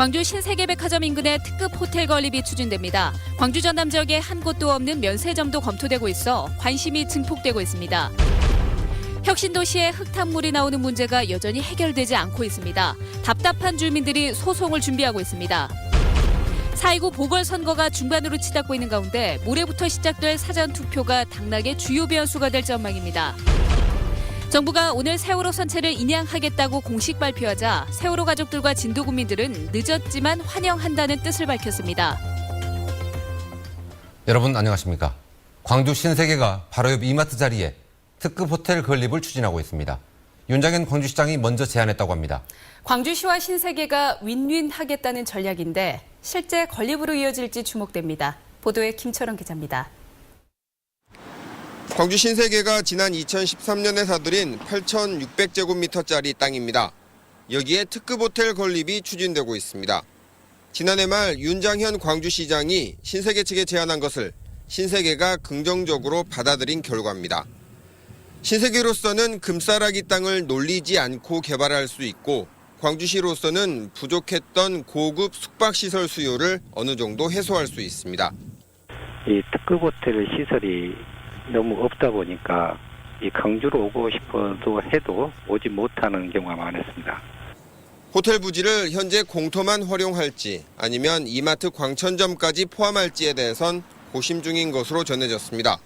광주 신세계백화점 인근에 특급 호텔 건립이 추진됩니다. 광주 전남 지역에 한 곳도 없는 면세점도 검토되고 있어 관심이 증폭되고 있습니다. 혁신도시에 흙탕물이 나오는 문제가 여전히 해결되지 않고 있습니다. 답답한 주민들이 소송을 준비하고 있습니다. 4.29 보궐선거가 중반으로 치닫고 있는 가운데 모레부터 시작될 사전투표가 당락의 주요 변수가 될 전망입니다. 정부가 오늘 세월호 선체를 인양하겠다고 공식 발표하자 세월호 가족들과 진도구민들은 늦었지만 환영한다는 뜻을 밝혔습니다. 여러분 안녕하십니까? 광주 신세계가 바로 옆 이마트 자리에 특급 호텔 건립을 추진하고 있습니다. 윤장현 광주시장이 먼저 제안했다고 합니다. 광주시와 신세계가 윈윈하겠다는 전략인데 실제 건립으로 이어질지 주목됩니다. 보도에 김철원 기자입니다. 광주 신세계가 지난 2013년에 사들인 8,600제곱미터짜리 땅입니다. 여기에 특급 호텔 건립이 추진되고 있습니다. 지난해 말 윤장현 광주시장이 신세계 측에 제안한 것을 신세계가 긍정적으로 받아들인 결과입니다. 신세계로서는 금싸라기 땅을 놀리지 않고 개발할 수 있고 광주시로서는 부족했던 고급 숙박시설 수요를 어느 정도 해소할 수 있습니다. 이 특급 호텔 시설이 너무 없다 보니까 이 광주로 오고 싶어도 해도 오지 못하는 경우가 많았습니다. 호텔 부지를 현재 공터만 활용할지 아니면 이마트 광천점까지 포함할지에 대해선 고심 중인 것으로 전해졌습니다.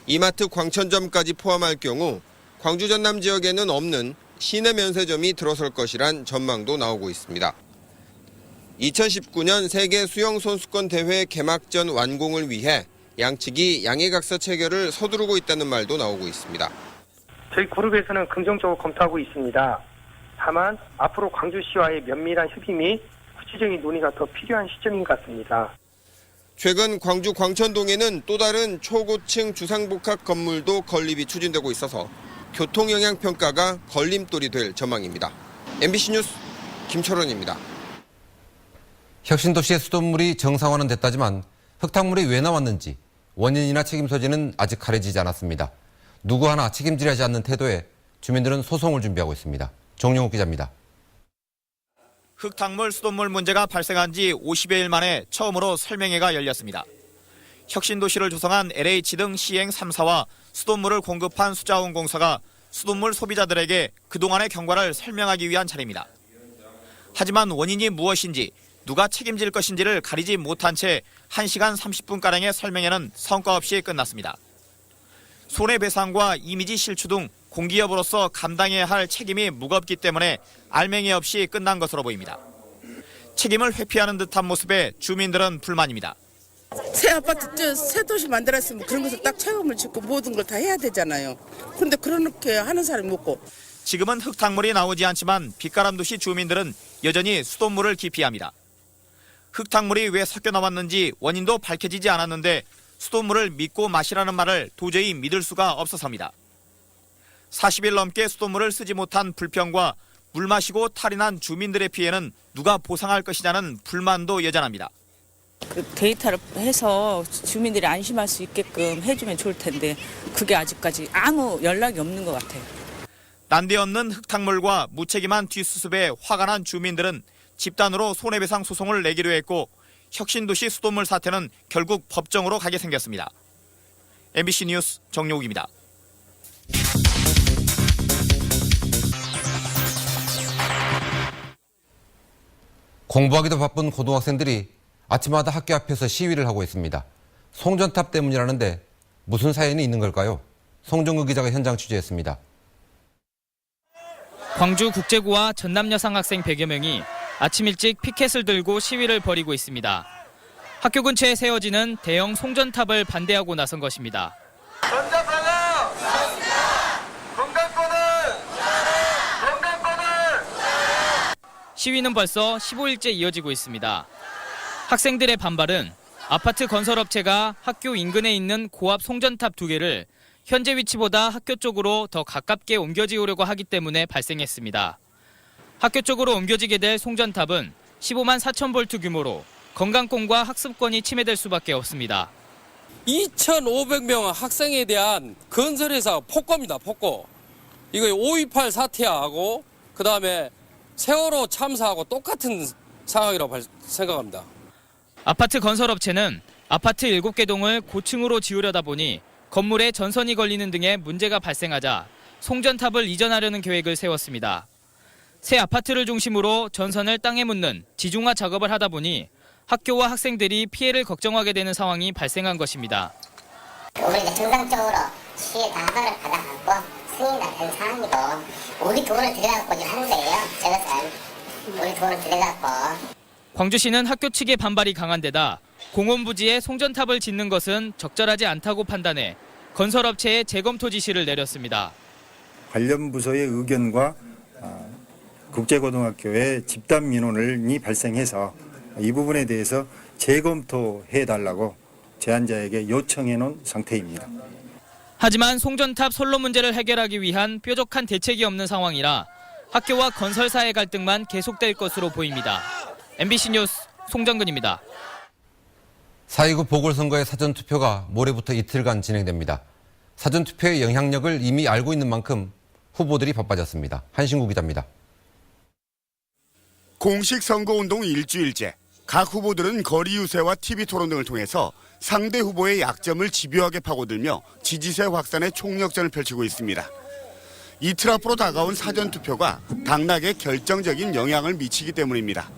이마트 광천점까지 포함할 경우 광주 전남 지역에는 없는 시내 면세점이 들어설 것이란 전망도 나오고 있습니다. 2019년 세계 수영 선수권 대회 개막전 완공을 위해 양측이 양해각서 체결을 서두르고 있다는 말도 나오고 있습니다. 저희 그룹에서는 긍정적으로 검토하고 있습니다. 다만 앞으로 광주시와의 면밀한 협의 및 구체적인 논의가 더 필요한 시점인 것 같습니다. 최근 광주 광천동에는 또 다른 초고층 주상복합 건물도 건립이 추진되고 있어서 교통영향평가가 걸림돌이 될 전망입니다. MBC 뉴스 김철원입니다. 혁신도시의 수돗물이 정상화는 됐다지만 흙탕물이 왜 나왔는지 원인이나 책임 소재는 아직 가려지지 않았습니다. 누구 하나 책임지려지 않는 태도에 주민들은 소송을 준비하고 있습니다. 정용욱 기자입니다. 흙탕물, 수돗물 문제가 발생한 지 50여일 만에 처음으로 설명회가 열렸습니다. 혁신도시를 조성한 LH 등 시행 3사와 수돗물을 공급한 수자원공사가 수돗물 소비자들에게 그동안의 경과를 설명하기 위한 차례입니다. 하지만 원인이 무엇인지 누가 책임질 것인지를 가리지 못한 채 1시간 30분가량의 설명회는 성과 없이 끝났습니다. 손해배상과 이미지 실추 등 공기업으로서 감당해야 할 책임이 무겁기 때문에 알맹이 없이 끝난 것으로 보입니다. 책임을 회피하는 듯한 모습에 주민들은 불만입니다. 새 아파트, 새 도시 만들었으면 그런 것을 딱 책임을 짓고 모든 걸 다 해야 되잖아요. 그런데 그렇게 하는 사람이 없고. 지금은 흙탕물이 나오지 않지만 빗가람도시 주민들은 여전히 수돗물을 기피합니다. 흙탕물이 왜 섞여 나왔는지 원인도 밝혀지지 않았는데 수돗물을 믿고 마시라는 말을 도저히 믿을 수가 없어서입니다. 40일 넘게 수돗물을 쓰지 못한 불평과 물 마시고 탈이 난 주민들의 피해는 누가 보상할 것이냐는 불만도 여전합니다. 데이터를 해서 주민들이 안심할 수 있게끔 해주면 좋을 텐데 그게 아직까지 아무 연락이 없는 것 같아요. 난데없는 흙탕물과 무책임한 뒷수습에 화가 난 주민들은 집단으로 손해배상 소송을 내기로 했고 혁신도시 수돗물 사태는 결국 법정으로 가게 생겼습니다. MBC 뉴스 정용욱입니다. 공부하기도 바쁜 고등학생들이 아침마다 학교 앞에서 시위를 하고 있습니다. 송전탑 때문이라는데 무슨 사연이 있는 걸까요? 송정우 기자가 현장 취재했습니다. 광주국제고와 전남 여상 학생 100여 명이 아침 일찍 피켓을 들고 시위를 벌이고 있습니다. 학교 근처에 세워지는 대형 송전탑을 반대하고 나선 것입니다. 전자파가 건강권을 시위는 벌써 15일째 이어지고 있습니다. 학생들의 반발은 아파트 건설업체가 학교 인근에 있는 고압 송전탑 2개를 현재 위치보다 학교 쪽으로 더 가깝게 옮겨지으려고 하기 때문에 발생했습니다. 학교 쪽으로 옮겨지게 될 송전탑은 15만 4천 볼트 규모로 건강권과 학습권이 침해될 수밖에 없습니다. 2,500명 학생에 대한 건설회사 폭거입니다. 폭거. 이거 5.18 사태하고 그다음에 세월호 참사하고 똑같은 상황이라고 생각합니다. 아파트 건설업체는 아파트 7개 동을 고층으로 지으려다 보니 건물에 전선이 걸리는 등의 문제가 발생하자 송전탑을 이전하려는 계획을 세웠습니다. 새 아파트를 중심으로 전선을 땅에 묻는 지중화 작업을 하다 보니 학교와 학생들이 피해를 걱정하게 되는 상황이 발생한 것입니다. 우리가 정상적으로 시에 다 허가를 받아갖고 승인이 된 상황이고 우리 돈을 들여갖고 이제 하는 거예요. 저것은 우리 돈을 들여갖고. 광주시는 학교 측의 반발이 강한 데다 공원 부지에 송전탑을 짓는 것은 적절하지 않다고 판단해 건설업체에 재검토 지시를 내렸습니다. 관련 부서의 의견과 국제고등학교의 집단 민원이 발생해서 이 부분에 대해서 재검토해달라고 제안자에게 요청해 놓은 상태입니다. 하지만 송전탑 선로 문제를 해결하기 위한 뾰족한 대책이 없는 상황이라 학교와 건설사의 갈등만 계속될 것으로 보입니다. MBC 뉴스 송정근입니다. 4.29 보궐선거의 사전투표가 모레부터 이틀간 진행됩니다. 사전투표의 영향력을 이미 알고 있는 만큼 후보들이 바빠졌습니다. 한신구 기자입니다. 공식 선거운동 일주일째, 각 후보들은 거리 유세와 TV 토론 등을 통해서 상대 후보의 약점을 집요하게 파고들며 지지세 확산에 총력전을 펼치고 있습니다. 이틀 앞으로 다가온 사전투표가 당락에 결정적인 영향을 미치기 때문입니다.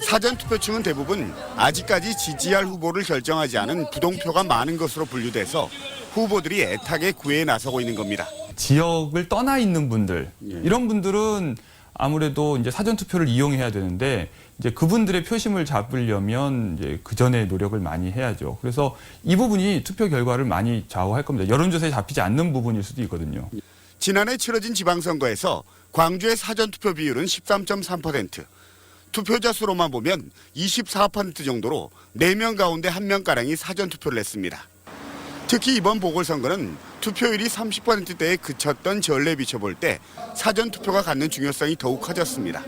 사전투표층은 대부분 아직까지 지지할 후보를 결정하지 않은 부동표가 많은 것으로 분류돼서 후보들이 애타게 구애에 나서고 있는 겁니다. 지역을 떠나 있는 분들, 이런 분들은 아무래도 이제 사전투표를 이용해야 되는데 이제 그분들의 표심을 잡으려면 이제 그 전에 노력을 많이 해야죠. 그래서 이 부분이 투표 결과를 많이 좌우할 겁니다. 여론조사에 잡히지 않는 부분일 수도 있거든요. 지난해 치러진 지방선거에서 광주의 사전투표 비율은 13.3%, 투표자 수로만 보면 24% 정도로 4명 가운데 1명가량이 사전투표를 했습니다. 특히 이번 보궐선거는 투표율이 30%대에 그쳤던 전례에 비춰볼 때 사전투표가 갖는 중요성이 더욱 커졌습니다.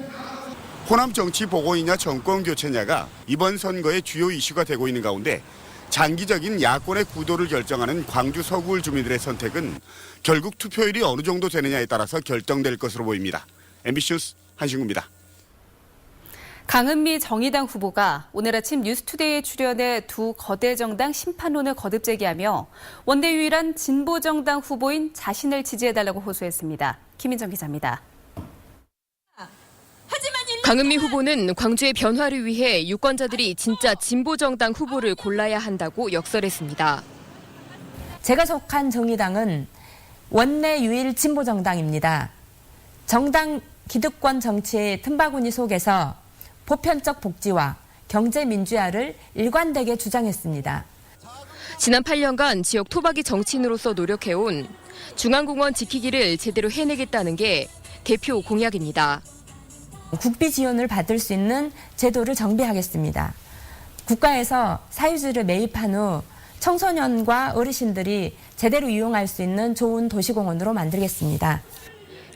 호남 정치 보고이냐 정권 교체냐가 이번 선거의 주요 이슈가 되고 있는 가운데 장기적인 야권의 구도를 결정하는 광주 서구울 주민들의 선택은 결국 투표율이 어느 정도 되느냐에 따라서 결정될 것으로 보입니다. MBC 뉴스 한신구입니다. 강은미 정의당 후보가 오늘 아침 뉴스투데이에 출연해 두 거대 정당 심판론을 거듭 제기하며 원내 유일한 진보정당 후보인 자신을 지지해달라고 호소했습니다. 김인정 기자입니다. 강은미 후보는 광주의 변화를 위해 유권자들이 진짜 진보정당 후보를 골라야 한다고 역설했습니다. 제가 속한 정의당은 원내 유일 진보정당입니다. 정당 기득권 정치의 틈바구니 속에서 보편적 복지와 경제 민주화를 일관되게 주장했습니다. 지난 8년간 지역 토박이 정치인으로서 노력해온 중앙공원 지키기를 제대로 해내겠다는 게 대표 공약입니다. 국비 지원을 받을 수 있는 제도를 정비하겠습니다. 국가에서 사유지를 매입한 후 청소년과 어르신들이 제대로 이용할 수 있는 좋은 도시공원으로 만들겠습니다.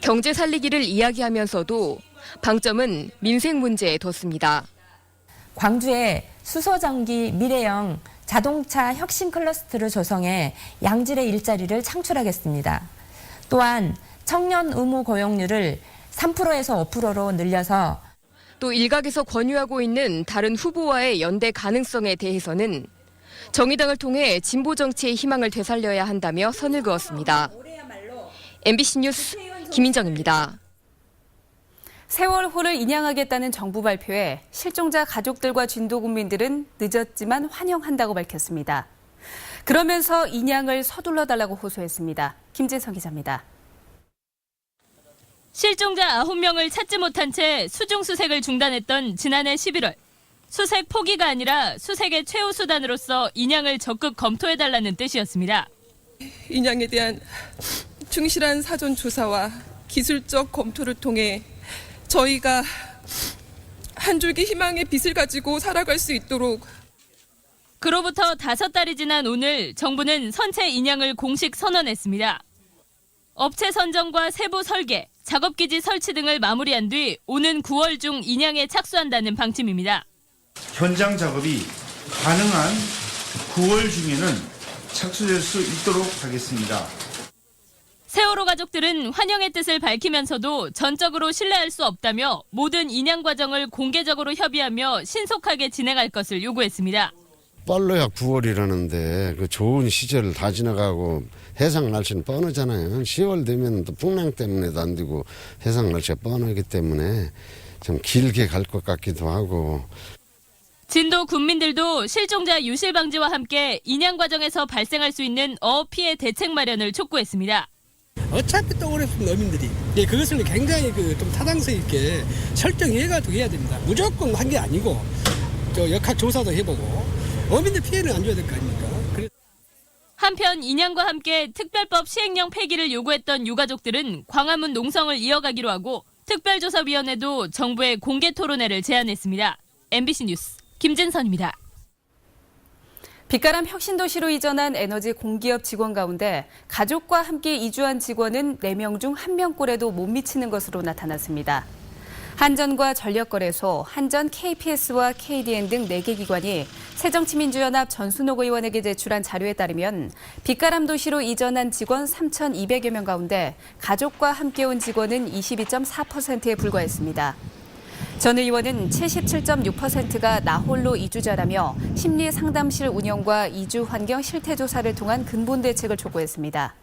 경제 살리기를 이야기하면서도 방점은 민생 문제에 뒀습니다. 광주에 수소전기 미래형 자동차 혁신 클러스터를 조성해 양질의 일자리를 창출하겠습니다. 또한 청년 의무 고용률을 3%에서 5%로 늘려서 또 일각에서 권유하고 있는 다른 후보와의 연대 가능성에 대해서는 정의당을 통해 진보 정치의 희망을 되살려야 한다며 선을 그었습니다. MBC 뉴스 김인정입니다. 세월호를 인양하겠다는 정부 발표에 실종자 가족들과 진도 국민들은 늦었지만 환영한다고 밝혔습니다. 그러면서 인양을 서둘러 달라고 호소했습니다. 김진성 기자입니다. 실종자 9명을 찾지 못한 채 수중 수색을 중단했던 지난해 11월. 수색 포기가 아니라 수색의 최후 수단으로서 인양을 적극 검토해달라는 뜻이었습니다. 인양에 대한 충실한 사전 조사와 기술적 검토를 통해 저희가 한 줄기 희망의 빛을 가지고 살아갈 수 있도록. 그로부터 5달이 지난 오늘 정부는 선체 인양을 공식 선언했습니다. 업체 선정과 세부 설계, 작업기지 설치 등을 마무리한 뒤 오는 9월 중 인양에 착수한다는 방침입니다. 현장 작업이 가능한 9월 중에는 착수될 수 있도록 하겠습니다. 세월호 가족들은 환영의 뜻을 밝히면서도 전적으로 신뢰할 수 없다며 모든 인양 과정을 공개적으로 협의하며 신속하게 진행할 것을 요구했습니다. 빨라야 9월이라는데 그 좋은 시절을 다 지나가고 해상 날씨는 뻔하잖아요. 10월 되면 또 풍랑 때문에도 안 되고 해상 날씨가 뻔하기 때문에 좀 길게 갈 것 같기도 하고. 진도 군민들도 실종자 유실 방지와 함께 인양 과정에서 발생할 수 있는 어업 피해 대책 마련을 촉구했습니다. 어차피 또 어렵습니다, 어민들이. 예, 그것을 굉장히 좀 타당성 있게 설정해가지고 해야 됩니다. 무조건 한 게 아니고 저 역학 조사도 해보고 어민들 피해를 안 줘야 될 거 아닙니까? 한편 인양과 함께 특별법 시행령 폐기를 요구했던 유가족들은 광화문 농성을 이어가기로 하고 특별조사위원회도 정부에 공개 토론회를 제안했습니다. MBC 뉴스 김진선입니다. 빛가람 혁신도시로 이전한 에너지 공기업 직원 가운데 가족과 함께 이주한 직원은 4명 중 1명꼴에도 못 미치는 것으로 나타났습니다. 한전과 전력거래소, 한전 KPS와 KDN 등 4개 기관이 새정치민주연합 전순옥 의원에게 제출한 자료에 따르면 빛가람 도시로 이전한 직원 3,200여 명 가운데 가족과 함께 온 직원은 22.4%에 불과했습니다. 전 의원은 77.6%가 나홀로 이주자라며 심리상담실 운영과 이주 환경 실태조사를 통한 근본 대책을 촉구했습니다.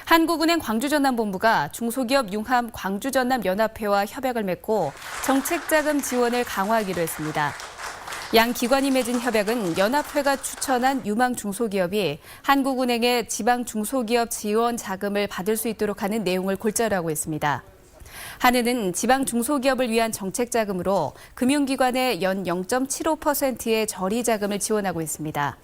한국은행 광주전남본부가 중소기업 융합 광주전남연합회와 협약을 맺고 정책자금 지원을 강화하기로 했습니다. 양 기관이 맺은 협약은 연합회가 추천한 유망 중소기업이 한국은행의 지방 중소기업 지원 자금을 받을 수 있도록 하는 내용을 골자로 하고 있습니다. 한은은 지방 중소기업을 위한 정책자금으로 금융기관에 연 0.75%의 저리자금을 지원하고 있습니다.